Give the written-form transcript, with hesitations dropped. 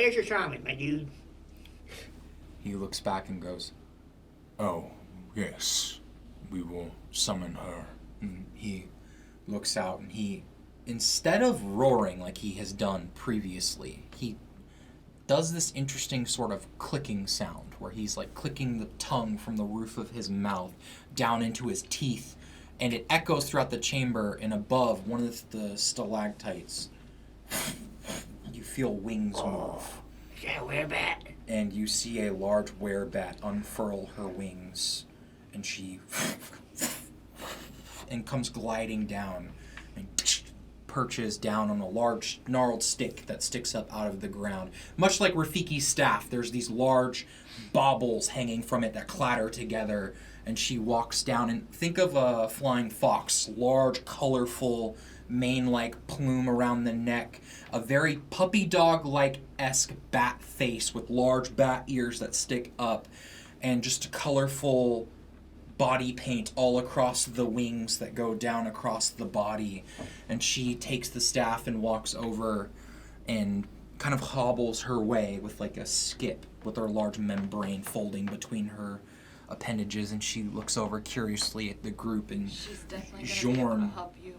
Where's your shaman, my dude? He looks back and goes, "Oh, yes, we will summon her." And he looks out and he, instead of roaring like he has done previously, he does this interesting sort of clicking sound where he's like clicking the tongue from the roof of his mouth down into his teeth, and it echoes throughout the chamber, and above one of the stalactites you feel wings move. Is that a werebat? And you see a large werebat unfurl her wings, and she and comes gliding down and perches down on a large gnarled stick that sticks up out of the ground. Much like Rafiki's staff, there's these large baubles hanging from it that clatter together, and she walks down, and think of a flying fox, large, colorful, mane-like plume around the neck, a very puppy dog-like-esque bat face with large bat ears that stick up, and just colorful body paint all across the wings that go down across the body. And she takes the staff and walks over and kind of hobbles her way with like a skip with her large membrane folding between her appendages, and she looks over curiously at the group, and She's definitely gonna be able to Jorn help you.